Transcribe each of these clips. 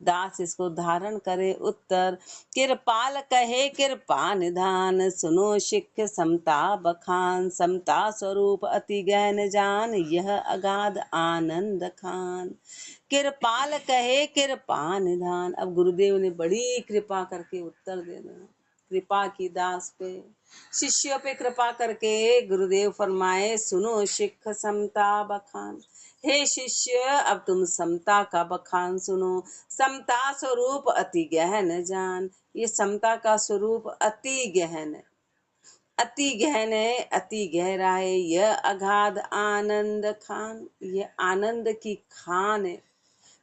दास इसको धारण करे उत्तर। कृपाल कहे कृपा निधान, सुनो शिख समता बखान। समता स्वरूप अति गहन जान, यह अगाध आनंद खान। कृपाल कहे कृपा निधान। अब गुरुदेव ने बड़ी कृपा करके उत्तर दे देना, कृपा की दास पे, शिष्यों पे कृपा करके गुरुदेव फरमाए, सुनो शिख समता बखान। हे शिष्य, अब तुम समता का बखान सुनो। समता स्वरूप अति गहन जान। ये समता का स्वरूप अति गहन है, अति गहन है, अति गहरा है। यह अगाध आनंद खान, ये आनंद की खान है।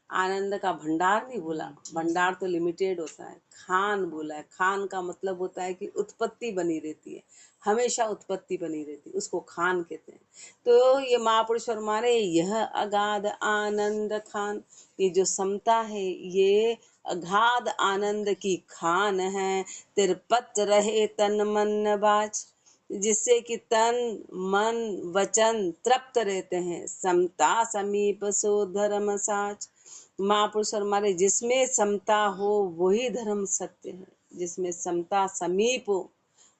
आनंद का भंडार नहीं बोला, भंडार तो लिमिटेड होता है, खान बोला है। खान का मतलब होता है कि उत्पत्ति बनी रहती है, हमेशा उत्पत्ति बनी रहती है, उसको खान कहते हैं। तो ये महापुरुष फरमाने, यह अगाध आनंद खान, ये जो समता है ये अगाध आनंद की खान है। तिरपत रहे तन मन बाच, जिससे कि तन मन वचन तृप्त रहते हैं। समता समीप सो धर्म साच, महापुरुष हमारे जिसमें समता हो वही धर्म सत्य है। जिसमें समता समीप हो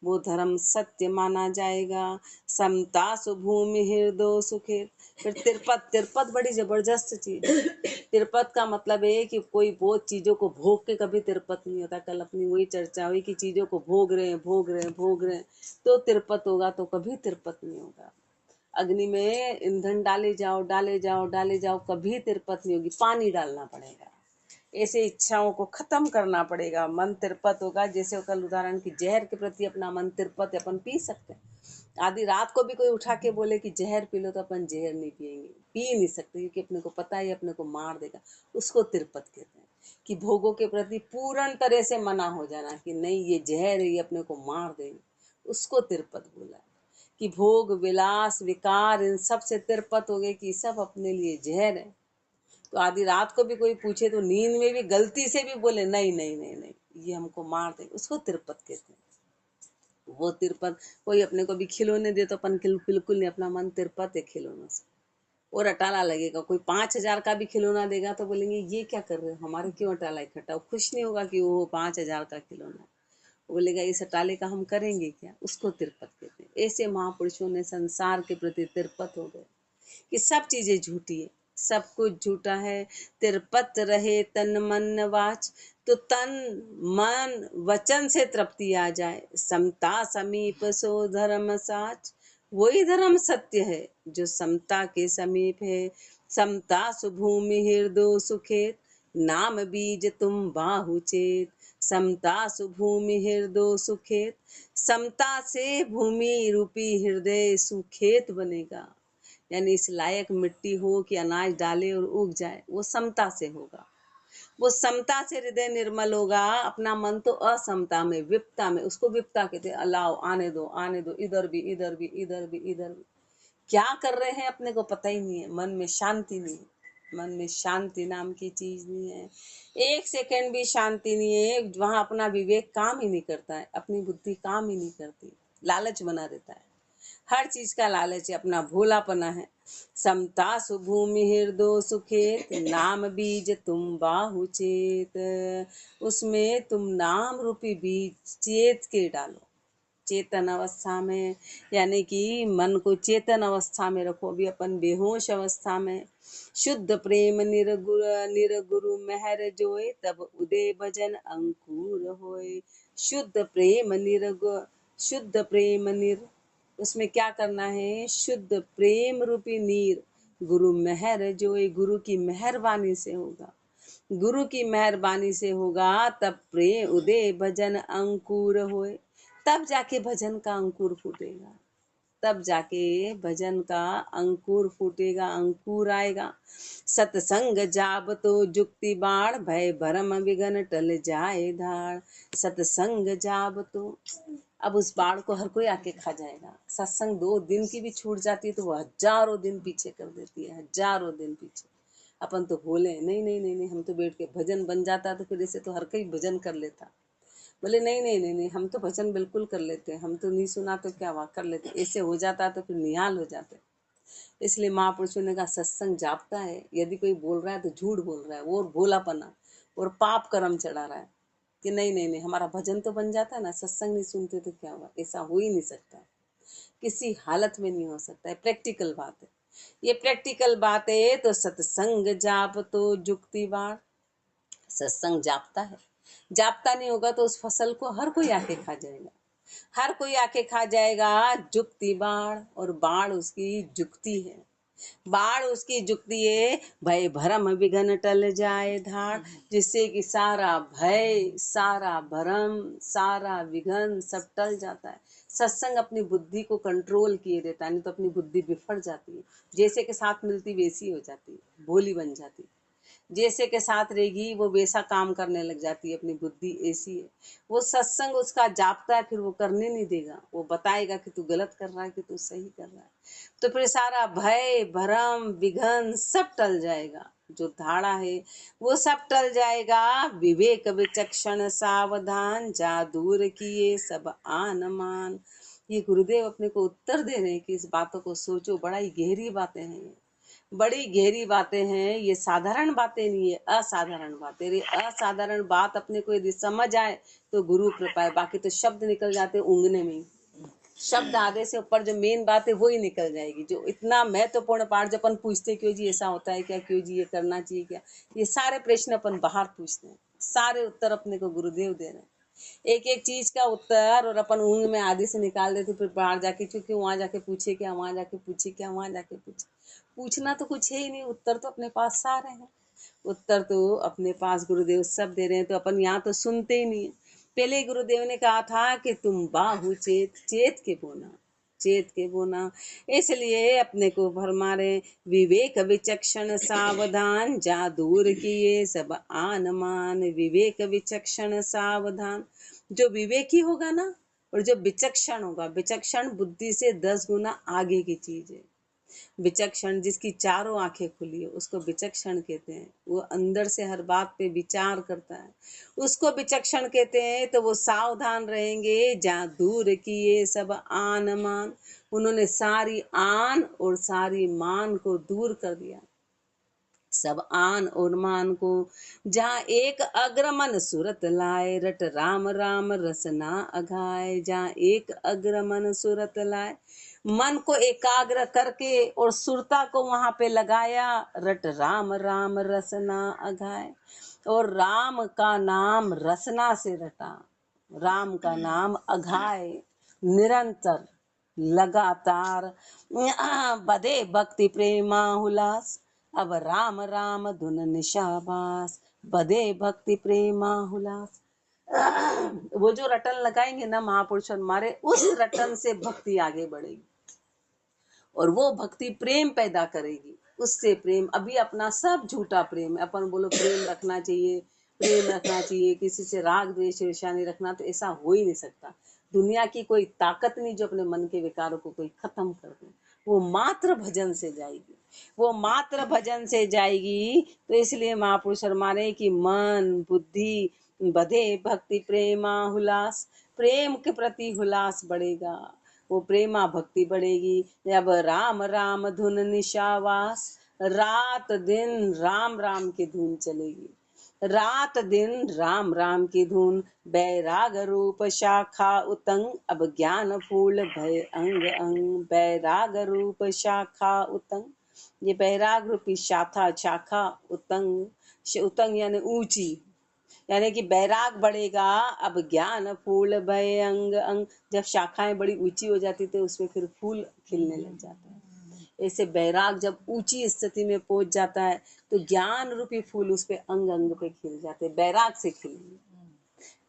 वो धर्म सत्य माना जाएगा। समता सुभूमि हृदय सुखेत। फिर तिरपत, तिरपत बड़ी जबरदस्त चीज है। तिरपत का मतलब है कि कोई बहुत चीजों को भोग के कभी तिरपत नहीं होता। कल अपनी वही चर्चा हुई कि चीजों को भोग रहे हैं, भोग रहे हैं, भोग रहे हैं, तो तिरपत होगा, तो कभी तिरपत नहीं होगा। अग्नि में ईंधन डाले जाओ, डाले जाओ, डाले जाओ, कभी तिरपत नहीं होगी। पानी डालना पड़ेगा, ऐसे इच्छाओं को खत्म करना पड़ेगा। मन तिरपत होगा, जैसे कल उदाहरण की जहर के प्रति अपना मन तिरपत है, अपन पी सकते हैं। आधी रात को भी कोई उठा के बोले कि जहर पी लो, तो अपन जहर नहीं पिएंगे, पी नहीं सकते, क्योंकि अपने को पता है अपने को मार देगा। उसको तिरपत कहते हैं कि भोगों के प्रति पूर्ण तरह से मना हो जाना कि नहीं ये जहर है, ये अपने को मार देंगे, उसको तिरपत बोला है। कि भोग विलास विकार इन सब से तिरपत हो गए कि सब अपने लिए जहर है। तो आधी रात को भी कोई पूछे तो नींद में भी गलती से भी बोले नहीं नहीं नहीं नहीं ये हमको मार दे, उसको तिरपत कहते हैं। वो तिरपत, कोई अपने को भी खिलौने दे तो अपन बिल्कुल नहीं, अपना मन तिरपत है खिलौनों से, और अटाला लगेगा। कोई 5,000 का भी खिलौना देगा तो बोलेंगे ये क्या कर रहे हो, हमारे क्यों अटाला इकट्ठा। खुश नहीं होगा कि वो 5,000 का खिलौना है, बोलेगा इस अटाले का हम करेंगे क्या, उसको तिरपत कहते हैं। ऐसे महापुरुषों ने संसार के प्रति तिरपत हो गए कि सब चीजें झूठी है, सब कुछ झूठा है। तिरपत रहे तन मन वाच, तो तन मन वचन से तृप्ति आ जाए। समता समीप सो धर्म साच, वही धर्म सत्य है जो समता के समीप है। समता सुभूमि हृदय सुखेत, नाम बीज तुम बाहु चेत। समता सुभूमि हृदय सुखेत, समता से भूमि रूपी हृदय सुखेत बनेगा। यानी इस लायक मिट्टी हो कि अनाज डाले और उग जाए, वो समता से होगा। वो समता से हृदय निर्मल होगा। अपना मन तो असमता में, विपता में, उसको विपता कहते हैं। अलाओ, आने दो, आने दो, इधर भी, इधर भी, इधर भी, इधर भी, क्या कर रहे हैं अपने को पता ही नहीं है। मन में शांति नहीं है, मन में शांति नाम की चीज नहीं है। एक सेकंड भी शांति नहीं है, वहां अपना विवेक काम ही नहीं करता है, अपनी बुद्धि काम ही नहीं करती, लालच बना रहता है, हर चीज का लालच है, अपना भोलापना है। समता सुभूमि हृदय सुखेत, नाम बीज तुम बाहु चेत, उसमें तुम नाम रूपी बीज चेत के डालो। चेतन अवस्था में, यानी कि मन को चेतन अवस्था में रखो। अभी अपन बेहोश अवस्था में। शुद्ध प्रेम निरगुरु मेहर जोए, तब उदय भजन अंकुर होए। शुद्ध प्रेम शुद्ध प्रेम निर, उसमें क्या करना है, शुद्ध प्रेम रूपी नीर गुरु मेहर जोए, गुरु की मेहरबानी से होगा। गुरु की मेहरबानी से होगा तब प्रेम उदय भजन अंकुर होए, तब जाके भजन का अंकुर फूटेगा, तब जाके भजन का अंकुर फूटेगा, अंकुर आएगा। सत्संग जाब तो जुक्ति बाढ़, भय भरम विघन टल जाए धार। सत्संग जाब तो, अब उस बाढ़ को हर कोई आके खा जाएगा। सत्संग 2 दिन की भी छूट जाती है तो वो हजारों दिन पीछे कर देती है, हजारों दिन पीछे। अपन तो बोले नहीं नहीं नहीं नहीं, हम तो बैठ के भजन बन जाता तो फिर ऐसे तो हर कोई भजन कर लेता। बोले नहीं नहीं नहीं नहीं, हम तो भजन बिल्कुल कर लेते हैं, हम तो नहीं सुना तो क्या हुआ, कर लेते। ऐसे हो जाता तो फिर निहाल हो जाते। इसलिए महापुरुषों ने कहा सत्संग जापता है, यदि कोई बोल रहा है तो झूठ बोल रहा है, वो और भोलापना और पाप कर्म चढ़ा रहा है कि नहीं नहीं नहीं हमारा भजन तो बन जाता है ना, सत्संग नहीं सुनते तो क्या हुआ। ऐसा हो ही नहीं सकता, किसी हालत में नहीं हो सकता है। प्रैक्टिकल बात है, ये प्रैक्टिकल बात है। तो सत्संग जाप तो जुक्ति बाढ़, सत्संग जापता है, जापता नहीं होगा तो उस फसल को हर कोई आके खा जाएगा, हर कोई आके खा जाएगा। जुक्ति बाढ़, और बाढ़ उसकी जुक्ति है, बाढ़ उसकी जुक्ति है। भय भरम विघन टल जाए धार, जिससे कि सारा भय, सारा भरम, सारा विघन सब टल जाता है। सत्संग अपनी बुद्धि को कंट्रोल किए देता है, नहीं तो अपनी बुद्धि बिफर जाती है, जैसे के साथ मिलती वैसी हो जाती है, भोली बन जाती है। जैसे के साथ रहेगी वो वैसा काम करने लग जाती है, अपनी बुद्धि ऐसी है। वो सत्संग उसका जापता है, फिर वो करने नहीं देगा, वो बताएगा कि तू गलत कर रहा है कि तू सही कर रहा है। तो फिर सारा भय भरम विघन सब टल जाएगा, जो धाड़ा है वो सब टल जाएगा। विवेक विचक्षण सावधान, जा दूर किए सब आन मान। ये गुरुदेव अपने को उत्तर दे रहे हैं कि इस बातों को सोचो, बड़ा ही गहरी बातें हैं ये, बड़ी गहरी बातें हैं ये, साधारण बातें नहीं है, असाधारण बातें। ये असाधारण बात अपने को यदि समझ आए तो गुरु कृपा है, बाकी तो शब्द निकल जाते ऊँगने में ही। शब्द आधे से ऊपर जो मेन बात है वो ही निकल जाएगी, जो इतना महत्वपूर्ण पाठ जो अपन पूछते क्यों जी ऐसा होता है क्या, क्यों जी ये करना चाहिए क्या, ये सारे प्रश्न अपन बाहर पूछते हैं, सारे उत्तर अपने को गुरुदेव दे रहे हैं। एक एक चीज का उत्तर और अपन ऊँग में आधे से निकाल देते, फिर बाहर जाके क्योंकि वहां जाके पूछे क्या, वहां जाके पूछे क्या, वहां जाके पूछे, पूछना तो कुछ है ही नहीं, उत्तर तो अपने पास सारे हैं, उत्तर तो अपने पास गुरुदेव सब दे रहे हैं। तो अपन यहाँ तो सुनते ही नहीं है। पहले गुरुदेव ने कहा था कि तुम बाहु चेत, चेत के बोना, चेत के बोना। इसलिए अपने को फरमा रहे विवेक विचक्षण सावधान, जा दूर किए सब आन मान। विवेक विचक्षण सावधान, जो विवेकी होगा ना और जो विचक्षण होगा, विचक्षण बुद्धि से 10 गुना आगे की चीज है। विचक्षण जिसकी चारों आंखें खुली है उसको विचक्षण कहते हैं, वो अंदर से हर बात पे विचार करता है, उसको विचक्षण कहते हैं। तो वो सावधान रहेंगे, जहाँ दूर किए सब आन मान, उन्होंने सारी आन और सारी मान को दूर कर दिया, सब आन और मान को। जहाँ एक अग्रमन सुरत लाए, रट राम राम रसना अघाए। जहाँ एक अग्रमन सुरत लाए, मन को एकाग्र करके और सुरता को वहां पे लगाया, रट राम राम रसना अघाए। और राम का नाम रसना से रटा, राम का नाम अघाए, निरंतर लगातार। बदे भक्ति प्रेमा हुलास, अब राम राम धुन निशाबास। बदे भक्ति प्रेमा हुलास, वो जो रटन लगाएंगे ना महापुरुष हमारे, उस रटन से भक्ति आगे बढ़ेगी और वो भक्ति प्रेम पैदा करेगी, उससे प्रेम। अभी अपना सब झूठा प्रेम है, अपन बोलो प्रेम रखना चाहिए, प्रेम रखना चाहिए, किसी से राग द्वेष ईर्ष्या नहीं रखना, तो ऐसा हो ही नहीं सकता। दुनिया की कोई ताकत नहीं जो अपने मन के विकारों को कोई खत्म कर दे, वो मात्र भजन से जाएगी, वो मात्र भजन से जाएगी। तो इसलिए महापुरुष फरमाने कि मन बुद्धि बधे भक्ति प्रेमा हुलास, प्रेम के प्रति हुलास बढ़ेगा, वो प्रेमा भक्ति बढ़ेगी। जब राम राम धुन निशावास, रात दिन राम राम की धुन चलेगी, रात दिन राम राम की धुन। बैराग रूप शाखा उतंग, अब ज्ञान फूल भय अंग अंग। बैराग रूप शाखा उतंग, ये बैराग रूपी शाखा उतंग, उतंग यानी ऊंची, यानी कि बैराग बढ़ेगा। अब ज्ञान फूल भय अंग अंग, जब शाखाएं बड़ी ऊंची हो जाती तो उसमें फिर फूल खिलने लग जाता है। ऐसे बैराग जब ऊंची स्थिति में पहुंच जाता है तो ज्ञान रूपी फूल उस पे अंग अंग पे खिल जाते हैं, बैराग से खिलेंगे,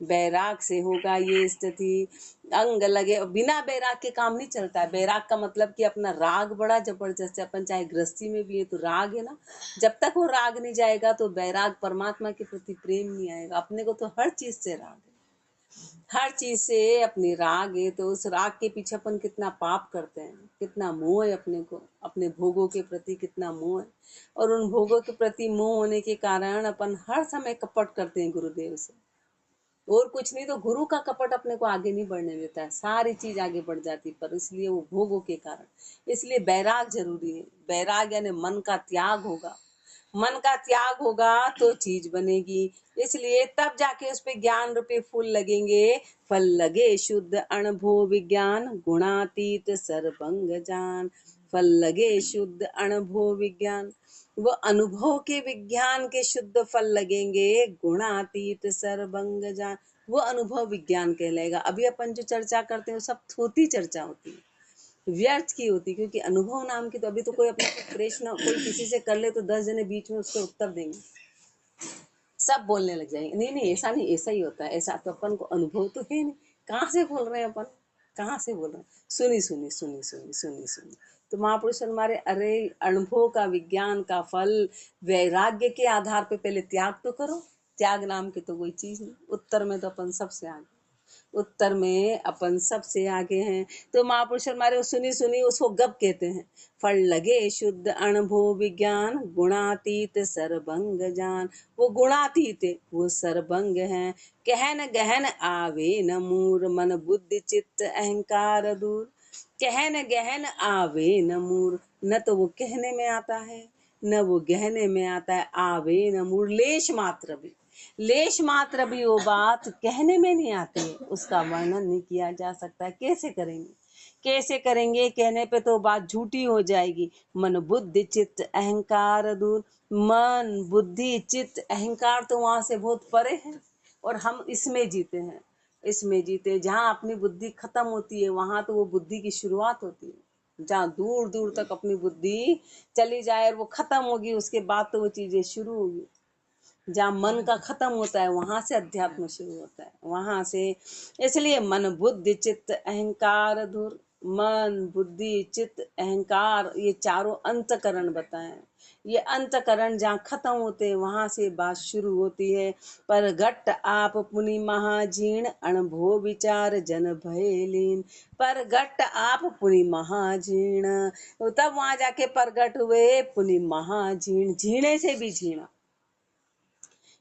बैराग से होगा ये स्थिति। अंग लगे, बिना बैराग के काम नहीं चलता है। बैराग का मतलब कि अपना राग बड़ा जबरदस्त है, अपन चाहे गृहस्थी में भी है तो राग है ना, जब तक वो राग नहीं जाएगा तो बैराग, परमात्मा के प्रति प्रेम नहीं आएगा। अपने को तो हर चीज से राग है, हर चीज से अपनी राग है, तो उस राग के पीछे अपन कितना पाप करते हैं, कितना मोह है अपने को, अपने भोगों के प्रति कितना मोह है। और उन भोगों के प्रति मोह होने के कारण अपन हर समय कपट करते हैं गुरुदेव से, और कुछ नहीं तो गुरु का कपट अपने को आगे नहीं बढ़ने देता है, सारी चीज आगे बढ़ जाती पर इसलिए वो भोगों के कारण। इसलिए बैराग जरूरी है। बैराग यानी मन का त्याग होगा, मन का त्याग होगा तो चीज बनेगी। इसलिए तब जाके उस पे ज्ञान रूपी फूल लगेंगे। फल लगे शुद्ध अनुभव विज्ञान, गुणातीत सर्वंग जान। फल लगे शुद्ध अनुभव विज्ञान, वो अनुभव के विज्ञान के शुद्ध फल लगेंगे। गुणातीत सर्वंग जान, वो अनुभव विज्ञान कहलाएगा। अभी अपन जो चर्चा करते हैं वो सब थोती चर्चा होती है, व्यर्थ की होती, क्योंकि अनुभव नाम की तो अभी तो कोई अपने को प्रश्न कोई किसी से कर ले तो 10 जने बीच में उसके उत्तर देंगे, सब बोलने लग जाएंगे। नहीं नहीं ऐसा नहीं, ऐसा ही होता है, ऐसा तो अपन को अनुभव तो है नहीं, कहाँ से बोल रहे हैं अपन, कहाँ से बोल रहे हैं। सुनी सुनी सुनी सुनी सुनी सुनी तो महापुरुष हमारे, अरे अनुभव का विज्ञान का फल वैराग्य के आधार पे पहले त्याग तो करो। त्याग नाम की तो कोई चीज नहीं। उत्तर में तो अपन सबसे आगे, उत्तर में अपन सबसे आगे हैं। तो महापुरुष हमारे सुनी सुनी उसको गप कहते हैं। फल लगे शुद्ध अनुभव विज्ञान, गुणातीत सर्वंग जान। वो गुणातीत है, वो सर्वंग है। कहन गहन आवे न मूर, मन बुद्धि चित्त अहंकार दूर। कहन गहन आवे न मूर, न तो वो कहने में आता है न वो गहने में आता है। आवे न मूर, लेश मात्र भी, लेश मात्र भी वो बात कहने में नहीं आती है, उसका वर्णन नहीं किया जा सकता। कैसे करेंगे, कैसे करेंगे, कहने पे तो बात झूठी हो जाएगी। मन बुद्धि चित्त अहंकार दूर, मन बुद्धि चित्त अहंकार तो वहां से बहुत परे है, और हम इसमें जीते हैं। इसमें जीते, जहाँ अपनी बुद्धि खत्म होती है वहां तो वो बुद्धि की शुरुआत होती है। जहाँ दूर दूर तक अपनी बुद्धि चली जाए और वो खत्म होगी, उसके बाद तो वो चीजें शुरू होगी। जहाँ मन का खत्म होता है वहां से अध्यात्म शुरू होता है, वहां से। इसलिए मन बुद्धि चित्त अहंकार धुर, मन बुद्धि चित्त अहंकार, ये चारों अंतकरण बताए। ये अंतकरण जहाँ खत्म होते हैं वहां से बात शुरू होती है। पर घट आप पुनि महाजीण, अणभो विचार जन भय लीन। पर घट आप पुनि महाजीण, तब वहां जाके प्रगट हुए पुनि महाजीण, झीणे से भी झीणा।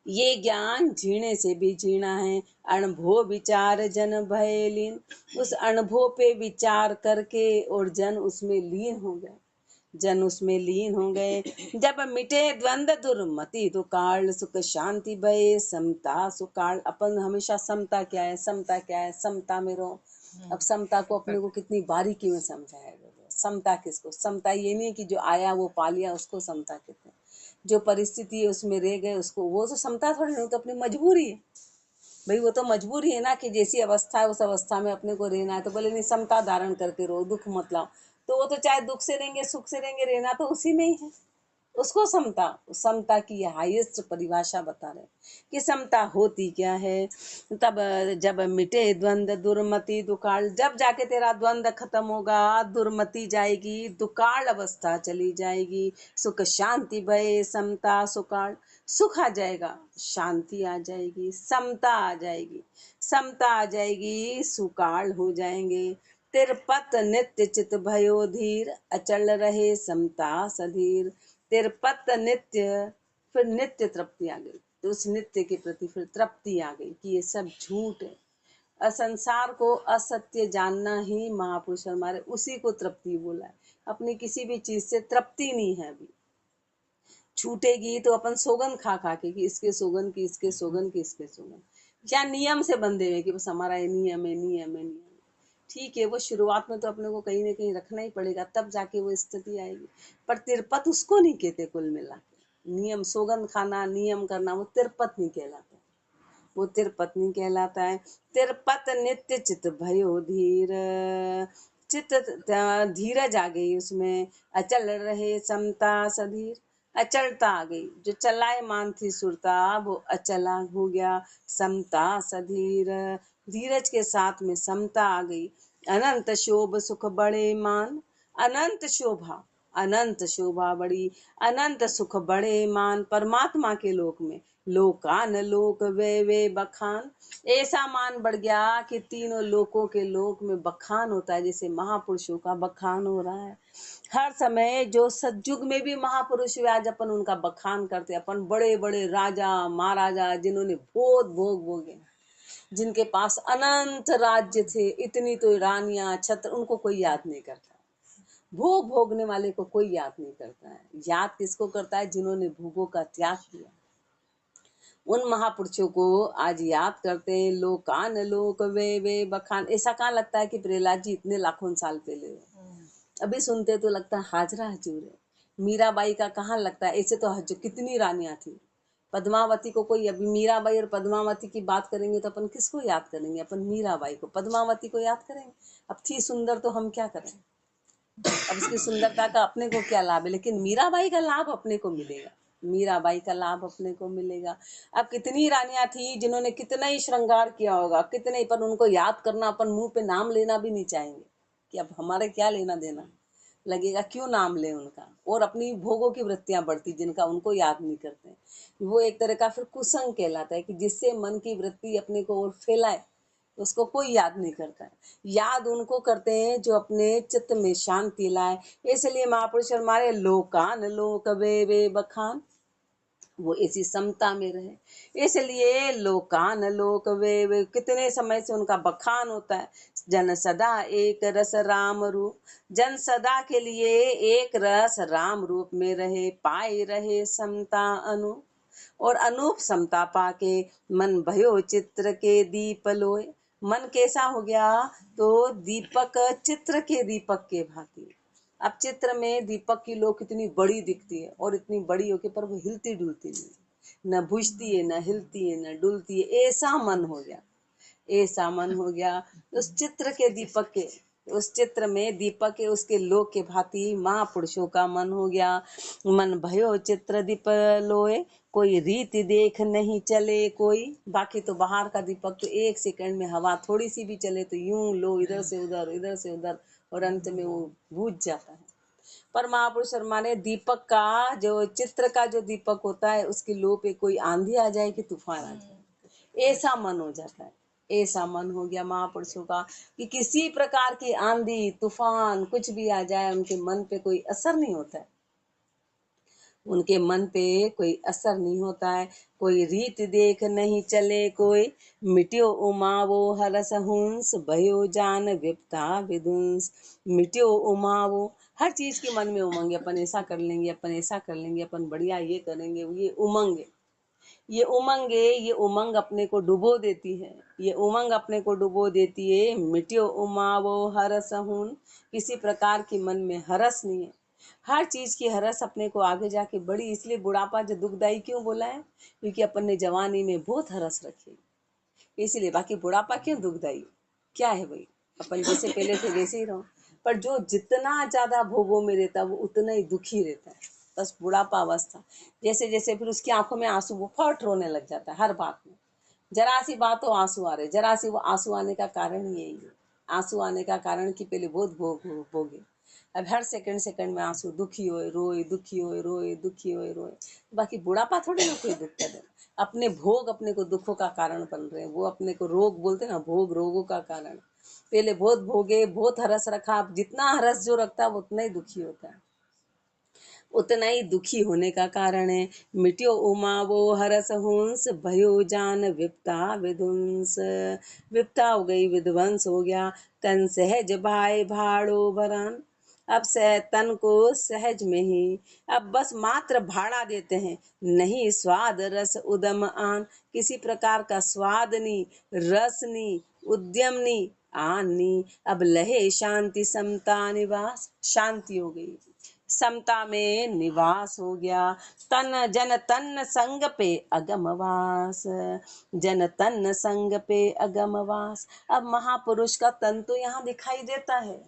ये ज्ञान झीणे से भी झीणा है। अनुभव विचार जन भय लीन, उस अनुभव पे विचार करके और जन उसमें लीन हो गए, जन उसमें लीन हो गए। जब मिटे द्वंद्व दुर्मति तो काल, सुख शांति भय समता सुकाल। अपन हमेशा समता क्या है, समता क्या है, समता में रहो। अब समता को अपने को कितनी बारीकी में समझाया गया। समता किसको, समता ये नहीं कि जो आया वो पा लिया उसको समता कहते हैं। जो परिस्थिति है उसमें रह गए उसको, वो तो समता थोड़ी नहीं, तो अपनी मजबूरी है भाई। वो तो मजबूरी है ना कि जैसी अवस्था है उस अवस्था में अपने को रहना है। तो बोले नहीं समता धारण करके रहो, दुख मत लाओ। तो वो तो चाहे दुख से रहेंगे सुख से रहेंगे, रहना तो उसी में ही है। उसको समता, समता की हाईएस्ट परिभाषा बता रहे कि समता होती क्या है। तब जब मिटे द्वंद्व दुर्मति दुकाल, जब जाके तेरा द्वंद्व खत्म होगा, दुर्मति जाएगी, दुकाल अवस्था चली जाएगी। सुख शांति भय समता सुकाल, सुख आ जाएगा, शांति आ जाएगी, समता आ जाएगी, समता आ जाएगी, सुकाल हो जाएंगे। तिरपत नित्य चित भयो धीर, अचल रहे समता सधीर। तिरपत नित्य, फिर नित्य तृप्ति आ गई। तो उस नित्य के प्रति फिर तृप्ति आ गई कि ये सब झूठ है। असंसार को असत्य जानना ही महापुरुष हमारे, उसी को तृप्ति बोला है। अपनी किसी भी चीज से तृप्ति नहीं है। अभी छूटेगी तो अपन सोगन खा खा के कि इसके सोगन की, इसके सोगन की, इसके सोगन, क्या नियम से बंधे हुए कि बस हमारा ये नियम है, नियम है, नियम। ठीक है, वो शुरुआत में तो अपने को कहीं ना कहीं रखना ही पड़ेगा, तब जाके वो स्थिति आएगी। पर तिरपत उसको नहीं कहते। कुल मिला के नियम, सौगंध खाना, नियम करना, वो तिरपत नहीं कहलाता, वो तिरपत नहीं कहलाता है। तिरपत नित्य चित भयो धीर, चित धीरज आ गई उसमें। अचल रहे समता सधीर, अचलता आ गई। जो चलायमान थी सुरता वो अचला हो गया। समता सधीर, धीरज के साथ में समता आ गई। अनंत शोभ सुख बड़े मान, अनंत शोभा, अनंत शोभा बड़ी, अनंत सुख बड़े मान। परमात्मा के लोक में लोकान लोक वे वे बखान, ऐसा मान बढ़ गया कि तीनों लोकों के लोक में बखान होता है। जैसे महापुरुषों का बखान हो रहा है हर समय। जो सतयुग में भी महापुरुष हुए आज अपन उनका बखान करते। अपन बड़े बड़े राजा महाराजा जिन्होंने बहुत भोग भोगे, जिनके पास अनंत राज्य थे, इतनी तो रानियां, छत्र, उनको कोई याद नहीं करता। भोग भोगने वाले को कोई याद नहीं करता है। याद किसको करता है? जिन्होंने भोगों का त्याग किया। उन महापुरुषों को आज याद करते हैं। लोकान लोक वे बखान। ऐसा कहाँ लगता है कि प्रहलाद जी इतने लाखों साल पहले है। अभी सुनते तो लगता है हाजरा हजूर है। मीराबाई का कहाँ लगता है? ऐसे तो हजूर कितनी रानियां थी। पद्मावती को कोई, अभी मीराबाई और पद्मावती की बात करेंगे तो अपन किसको याद करेंगे? अपन मीराबाई को, पद्मावती को याद करेंगे। अब थी सुंदर तो हम क्या करें? अब उसकी सुंदरता का अपने को क्या लाभ है? लेकिन मीराबाई का लाभ अपने को मिलेगा। मीराबाई का लाभ अपने को मिलेगा। अब कितनी रानियां थी जिन्होंने कितना ही श्रृंगार किया होगा, कितने, पर उनको याद करना, अपन मुंह पे नाम लेना भी नहीं चाहेंगे कि अब हमारे क्या लेना देना, लगेगा क्यों नाम ले उनका। और अपनी भोगों की वृत्तियां बढ़ती जिनका, उनको याद नहीं करते। वो एक तरह का फिर कुसंग कहलाता है कि जिससे मन की वृत्ति अपने को और फैलाए, उसको कोई याद नहीं करता है। याद उनको करते हैं जो अपने चित्त में शांति लाए। इसलिए महापुरुष हमारे लोकान लोक वे बखान, वो इसी समता में रहे। इसलिए लोकान लोक वे कितने समय से उनका बखान होता है। जन सदा एक रस राम रूप, जन सदा के लिए एक रस राम रूप में रहे, पाए रहे समता अनु, और अनूप समता पाके मन भयो चित्र के दीप लोए। मन कैसा हो गया? तो दीपक, चित्र के दीपक के भांति। अब चित्र में दीपक की लो कितनी बड़ी दिखती है, और इतनी बड़ी होके पर वो हिलती डुलती नहीं, न बुझती है, न हिलती है, न डुलती है। ऐसा मन हो गया, ऐसा मन हो गया। उस चित्र के दीपक के, उस चित्र में दीपक के उसके लोक के भांति महापुरुषों का मन हो गया। मन भयो चित्र दीप लोए, कोई रीति देख नहीं चले कोई। बाकी तो बाहर का दीपक तो एक सेकंड में हवा थोड़ी सी भी चले तो यूं लो, इधर से उधर, इधर से उधर, और अंत में वो बुझ जाता है। पर महापुरुष शर्मा ने दीपक का, जो चित्र का जो दीपक होता है, उसकी लो पे कोई आंधी आ जाए कि तूफान आ जाए, ऐसा मन हो जाता है। ऐसा मन हो गया महापुरुषों का कि किसी प्रकार की आंधी तूफान कुछ भी आ जाए, उनके मन पे कोई असर नहीं होता है। उनके मन पे कोई असर नहीं होता है। कोई रीत देख नहीं चले कोई, मिट्यो उमा वो हरस हुंस, भयो जान विपता विदुंस। मिट्यो उमा वो, हर चीज के मन में उमंग है। अपन ऐसा कर लेंगे, अपन ऐसा कर लेंगे, अपन बढ़िया ये करेंगे, ये उमंग है। ये उमंग है, ये उमंग अपने को डुबो देती है। ये उमंग अपने को डुबो देती है। मिट्यो उमा वो हरस हुन, किसी प्रकार की मन में हरस नहीं है। हर चीज की हरस अपने को आगे जाके बड़ी, इसलिए बुढ़ापा जो दुखदाई क्यों बोला है? क्योंकि अपन ने जवानी में बहुत हरस रखी, इसलिए। बाकी बुढ़ापा क्यों दुखदाई? क्या है भाई, अपन जैसे पहले थे वैसे ही रहो। पर जो जितना ज्यादा भोगों में रहता है वो उतना ही दुखी रहता है। बस बुढ़ापा अवस्था, जैसे जैसे फिर उसकी आंखों में आंसू, वो फट रोने लग जाता है हर बात में। जरा सी बात हो आंसू आ रहे, जरा सी, वो आंसू आने का कारण ही यही है। आंसू आने का कारण कि पहले बहुत भोगे, अब हर सेकंड सेकंड में आंसू, दुखी होए रोए, दुखी होए रोए, दुखी होए रोए। बाकी बुढ़ापा थोड़ी ना कोई दुख कर दे। अपने भोग अपने को दुखों का कारण बन रहे हैं। वो अपने को रोग बोलते ना, भोग रोगों का कारण। पहले बहुत भोगे, बहुत हरस रखा, जितना हरस जो रखता है वो उतना ही दुखी होता है, उतना ही दुखी होने का कारण है। मिट्यो उमा वो हरस हुंस, भयो जान विपता विध्वंस। विपता हो गई, विध्वंस हो गया। तन सहज भाई भाड़ो भरान, अब तन को सहज में ही, अब बस मात्र भाड़ा देते हैं। नहीं स्वाद रस उदम आन, किसी प्रकार का स्वाद नहीं, रस नहीं, उद्यम नहीं, आन नहीं। अब लहे शांति समता निवास, शांति हो गई, समता में निवास हो गया। तन जन तन संग पे अगमवास, जन तन संग पे अगमवास। अब महापुरुष का तन तो यहाँ दिखाई देता है,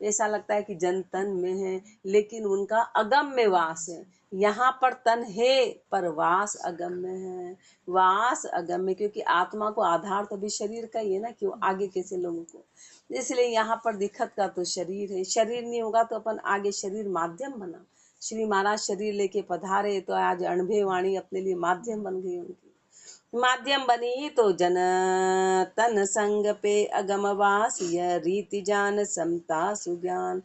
ऐसा लगता है कि जन तन में है, लेकिन उनका अगम्य वास है। यहाँ पर तन है पर वास अगम्य है। वास अगम्य, क्योंकि आत्मा को आधार तो भी शरीर का ही है ना, कि वो आगे कैसे लोगों को, इसलिए यहाँ पर दिक्कत का तो शरीर है। शरीर नहीं होगा तो अपन आगे शरीर माध्यम बना। श्री महाराज शरीर लेके पधारे तो आज अणभे वाणी अपने लिए माध्यम बन गई, उनकी माध्यम बनी। तो जन तन संग पे अगमवास, यह रीति जान समता सुज्ञान।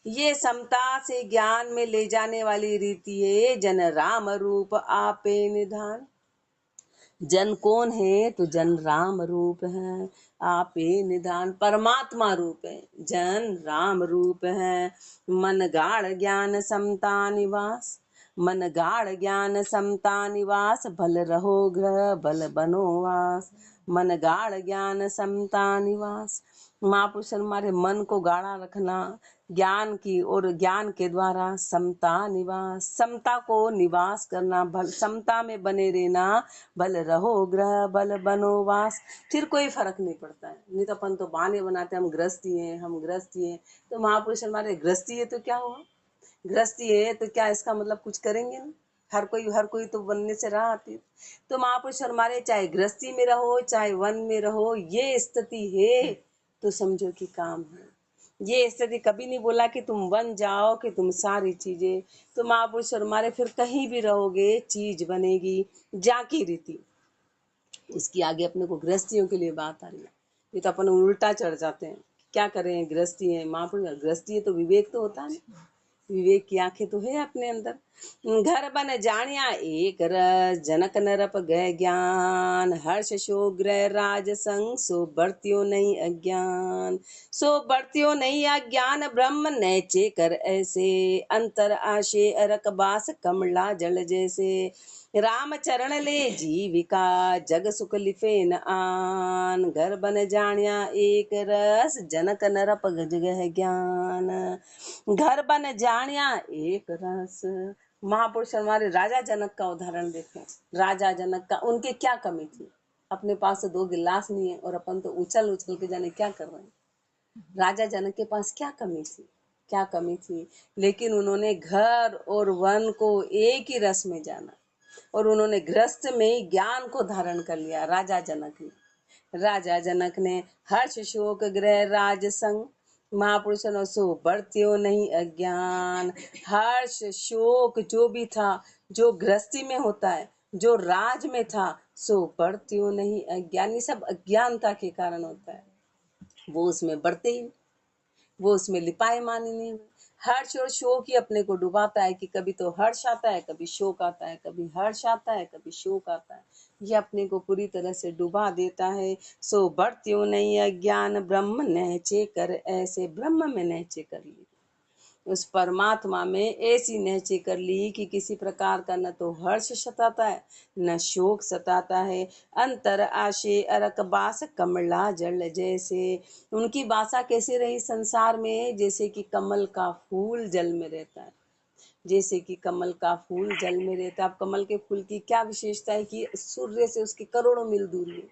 ये समता से ज्ञान में ले जाने वाली रीति है। जन राम रूप आपे निधान, जन कौन है? तो जन राम रूप है, आपे निधान परमात्मा रूप है। जन राम रूप है, मन गाढ़ ज्ञान समता निवास, मन गाढ़ ज्ञान समता निवास, भल रहो ग्रह बल बनो वास, मन गाढ़ ज्ञान समता निवास। महापुरुष हमारे मन को गाढ़ा रखना, ज्ञान की और ज्ञान के द्वारा समता निवास, समता को निवास करना, भल समता में बने रहना, भल रहो ग्रह बल बनो वास। फिर कोई फर्क नहीं पड़ता है। नहीं तो अपन तो बहाने बनाते हैं, हम गृहस्थी हैं, हम गृहस्थी हैं। तो महापुरुष हमारे गृहस्थी है तो क्या हुआ? गृहस्थी है तो क्या इसका मतलब कुछ करेंगे नहीं? हर कोई तो बनने से रहा आती। तो महापुरुष हमारे चाहे गृहस्थी में रहो चाहे वन में रहो, ये स्थिति है तो समझो कि काम है। ये स्थिति कभी नहीं बोला कि तुम बन जाओ कि तुम सारी चीजें। तो महापुरुष हमारे फिर कहीं भी रहोगे चीज बनेगी जाकी रीति। इसकी आगे अपने को गृहस्थियों के लिए बात आ रही है। ये तो अपन उल्टा चढ़ जाते हैं, क्या करें गृहस्थी है। महापुरुष गृहस्थी है तो विवेक तो होता है, विवेक की आंखें तो है अपने अंदर। घर बन जानिया एक रस, जनक नरप गए ज्ञान, हर्ष शो ग्रह राज संग, सो बरतियो नहीं अज्ञान, सो बरतियो नहीं अज्ञान, ब्रह्म नैचे कर ऐसे, अंतर आशे अरक बास, कमला जल जैसे, राम चरण ले जीविका, जग सुख लिफे न आन, घर बन जानिया एक रस, जनक नरप गह ज्ञान, घर बन जानिया एक रस। महापुरुष हमारे राजा जनक का उदाहरण देखें। राजा जनक का, उनके क्या कमी थी? अपने पास तो 2 गिलास नहीं है और अपन तो उछल उछल के जाने क्या कर रहे हैं। राजा जनक के पास क्या कमी थी? क्या कमी थी? लेकिन उन्होंने घर और वन को एक ही रस में जाना और उन्होंने गृहस्थ में ज्ञान को धारण कर लिया। राजा जनक ने हर्ष शोक गृह राज संग, महापुरुषों सो बढ़त्यो नहीं अज्ञान। हर्ष शोक जो भी था, जो गृहस्थी में होता है, जो राज में था, सो बढ़त्यो नहीं अज्ञान। ये सब अज्ञानता के कारण होता है। वो उसमें बढ़ते ही, वो उसमें लिपाए माने नहीं हुए। हर्ष और शोक ही अपने को डुबाता है कि कभी तो हर्ष आता है, कभी शोक आता है, कभी हर्ष आता है, कभी शोक आता है। ये अपने को पूरी तरह से डुबा देता है। सो बढ़त्यो नहीं अज्ञान, ब्रह्म नहचे कर ऐसे, ब्रह्म में नहचे कर ली, उस परमात्मा में ऐसी नहचे कर ली कि किसी प्रकार का न तो हर्ष सताता है न शोक सताता है। अंतर आशे अरक बास, कमला जल जैसे, उनकी बासा कैसे रही संसार में? जैसे कि कमल का फूल जल में रहता है, जैसे कि कमल का फूल जल में रहता है। अब कमल के फूल की क्या विशेषता है कि सूर्य से उसकी करोड़ों मील दूरी है,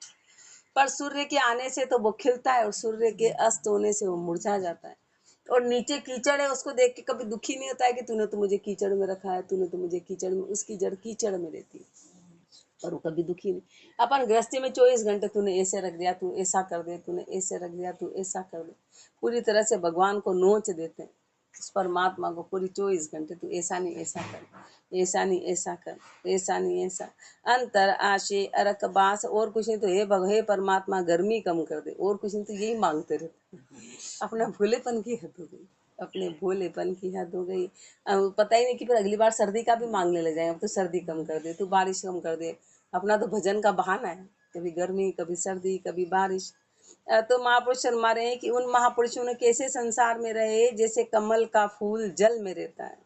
पर सूर्य के आने से तो वो खिलता है और सूर्य के अस्त होने से वो मुरझा जाता है। और नीचे कीचड़ है, उसको देख के कभी दुखी नहीं होता है कि तूने तो मुझे कीचड़ में रखा है, तूने तो मुझे कीचड़ में, उसकी जड़ कीचड़ में रहती है और वो कभी दुखी नहीं। अपन गृहस्थी में 24 घंटे तूने ऐसे रख दिया, तू ऐसा कर दे, तूने ऐसे रख दिया, तू ऐसा कर दे, पूरी तरह से भगवान को नोच देते हैं उस परमात्मा को पूरी 24 घंटे, तू ऐसा नहीं ऐसा कर, ऐसा नहीं ऐसा कर, ऐसा नहीं ऐसा। अंतर आशे अरक बास, और कुछ नहीं तो हे परमात्मा गर्मी कम कर दे, और कुछ नहीं तो यही मांगते रहते। अपना भोलेपन की हद हो गई, अपने भोलेपन की हद हो गई। अब पता ही नहीं कि फिर अगली बार सर्दी का भी मांगने लग जाएंगे। अब तो सर्दी कम कर दे, तू बारिश कम कर दे। अपना तो भजन का बहाना है, कभी गर्मी कभी सर्दी कभी बारिश। तो महापुरुष शर्मा रहे हैं कि उन महापुरुषों ने कैसे संसार में रहे, जैसे कमल का फूल जल में रहता है,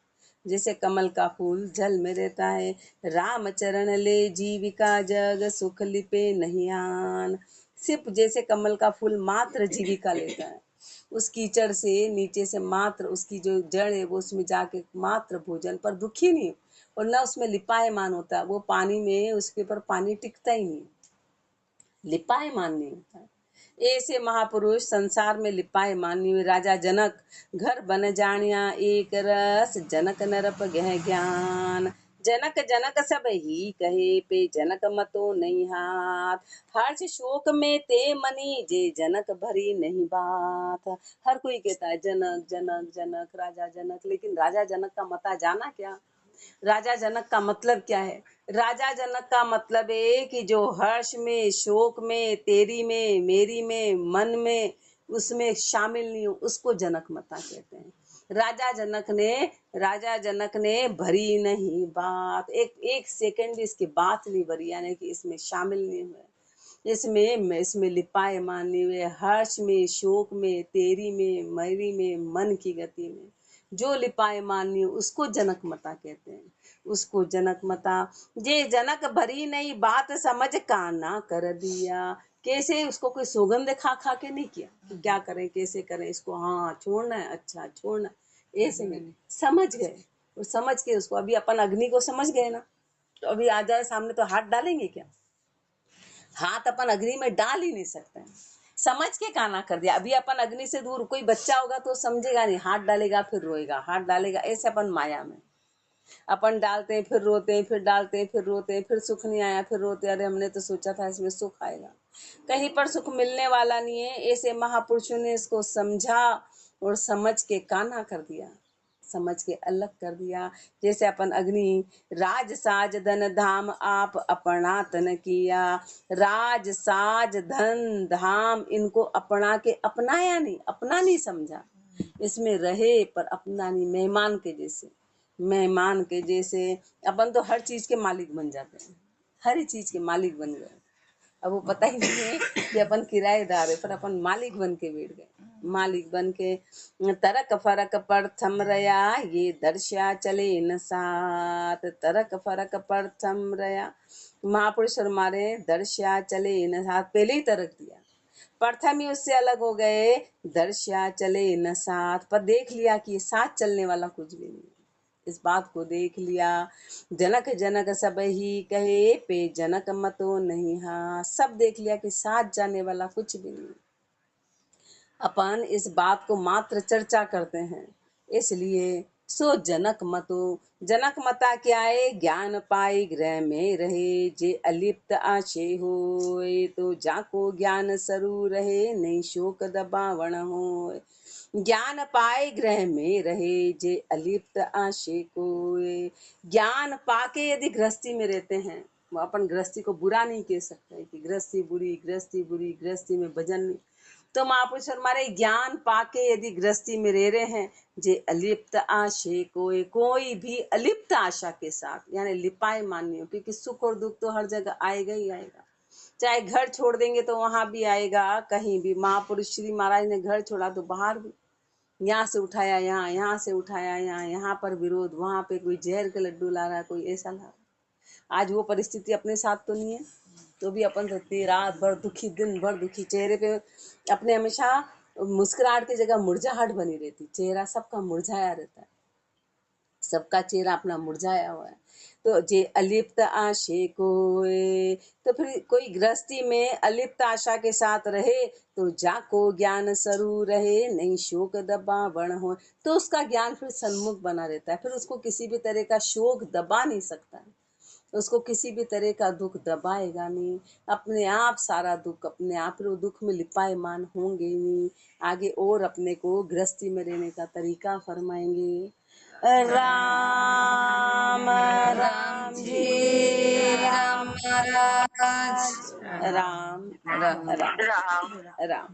जैसे कमल का फूल जल में रहता है। राम चरण ले जीविका, जग सुख लिपे नहीं आन, सिर्फ जैसे कमल का फूल मात्र जीविका लेता है, उस कीचड़ से नीचे से मात्र उसकी जो जड़ है वो उसमें जाके मात्र भोजन, पर दुखी नहीं और न उसमें लिपायमान होता। वो पानी में उसके ऊपर पानी टिकता ही नहीं, लिपायमान नहीं होता। ऐसे महापुरुष संसार में लिपायमान नहीं हुए। राजा जनक घर बन जानिया एक रस, जनक नरप गह ज्ञान, जनक जनक सब ही कहे पे जनक मतो नहीं हाथ, हर्ष शोक में ते मनी जे जनक भरी नहीं बात। हर कोई कहता है जनक जनक जनक राजा जनक, लेकिन राजा जनक का मता जाना क्या? राजा जनक का मतलब क्या है? राजा जनक का मतलब है कि जो हर्ष में शोक में तेरी में मेरी में मन में उसमें शामिल नहीं हो, उसको जनक मता कहते हैं। राजा जनक ने भरी नहीं बात, एक एक सेकंड भी इसकी बात नहीं भरी, यानी कि इसमें शामिल नहीं हुए, इसमें लिपायमान नहीं हुए, हर्ष में, शोक में, तेरी में, मेरी में, मन की गति में जो लिपायमान नहीं उसको जनकमता कहते हैं, उसको जनकमता। जे जनक भरी नहीं बात समझ काना कर दिया। कैसे? उसको कोई सौगंध खा खा के नहीं किया कि क्या करें, कैसे करें इसको, हाँ छोड़ना है, अच्छा छोड़ना, ऐसे नहीं, समझ गए। और समझ के उसको, अभी अपन अग्नि को समझ गए ना, तो अभी आ जाए सामने तो हाथ डालेंगे क्या? हाथ अपन अग्नि में डाल ही नहीं सकते हैं। समझ के काना कर दिया। अभी अपन अग्नि से दूर, कोई बच्चा होगा तो समझेगा नहीं, हाथ डालेगा फिर रोएगा, हाथ डालेगा, ऐसे अपन माया में अपन डालते हैं फिर रोते हैं, फिर डालते हैं फिर रोते हैं, फिर सुख नहीं आया फिर रोते, अरे हमने तो सोचा था इसमें सुख आएगा, कहीं पर सुख मिलने वाला नहीं है। ऐसे महापुरुषों ने इसको समझा और समझ के काना कर दिया, समझ के अलग कर दिया। जैसे अपन अग्नि, राज साज धन धाम आप अपना तन किया, राज साज धन धाम इनको अपना के, अपनाया नहीं, अपना नहीं समझा, इसमें रहे पर अपना नहीं, मेहमान के जैसे, मेहमान के जैसे। अपन तो हर चीज के मालिक बन जाते हैं, हर चीज के मालिक बन गए। अब वो पता ही नहीं है कि अपन किराएदार है, पर अपन मालिक बन के बैठ गए, मालिक बन के। तरक फरक पर थम रया ये दर्शा चले न साथ, तरक फरक पर थम रया, महापुरुष हमारे दर्शा चले न साथ, पहले ही तरक दिया, प्रथम ही उससे अलग हो गए, दर्शा चले न साथ, पर देख लिया कि साथ चलने वाला कुछ भी नहीं, इस बात को देख लिया। जनक जनक सब ही कहे पे जनक मतो नहीं, हाँ सब देख लिया कि साथ जाने वाला कुछ भी नहीं। अपन इस बात को मात्र चर्चा करते हैं, इसलिए सो जनक मतो, जनक मता क्या है? ज्ञान पाई ग्रह में रहे, जे अलिप्त आशे हो, तो जाको ज्ञान सरू रहे, नहीं शोक दबावण हो। ज्ञान पाए ग्रह में रहे, जे अलिप्त आशे को। ज्ञान पाके यदि गृहस्थी में रहते हैं, अपन गृहस्थी को बुरा नहीं कह सकते कि गृहस्थी बुरी, गृहस्थी बुरी, गृहस्थी में भजन नहीं, तो महापुरुष हमारे ज्ञान पाके यदि गृहस्थी में रह रहे हैं, जे अलिप्त आशे कोई भी अलिप्त आशा के साथ, यानी लिपाए मान्य, क्योंकि सुख और दुख तो हर जगह आएगा ही आएगा, चाहे घर छोड़ देंगे तो वहां भी आएगा, कहीं भी। महापुरुष श्री महाराज ने घर छोड़ा तो बाहर भी, यहाँ से उठाया यहाँ, यहाँ से उठाया यहाँ, यहाँ पर विरोध, वहां पे कोई जहर के लड्डू ला रहा है, कोई ऐसा ला रहा है। आज वो परिस्थिति अपने साथ तो नहीं है, तो भी अपन रहती रात भर दुखी, दिन भर दुखी, चेहरे पे अपने हमेशा मुस्कुराहट की जगह मुरझाहट बनी रहती, चेहरा सबका मुरझाया रहता है, सबका चेहरा अपना मुरझाया हुआ है। तो जे अलिप्त आशे को, तो फिर कोई गृहस्थी में अलिप्त आशा के साथ रहे, तो जाको ज्ञान सरू रहे, नहीं शोक दबा बण हो, तो उसका ज्ञान फिर सन्मुख बना रहता है, फिर उसको किसी भी तरह का शोक दबा नहीं सकता है, उसको किसी भी तरह का दुख दबाएगा नहीं, अपने आप सारा दुख अपने आप, वो दुख में लिपायमान होंगे ही नहीं। आगे और अपने को गृहस्थी में रहने का तरीका फरमाएंगे। राम राम जी राम महाराज, राम राम राम राम।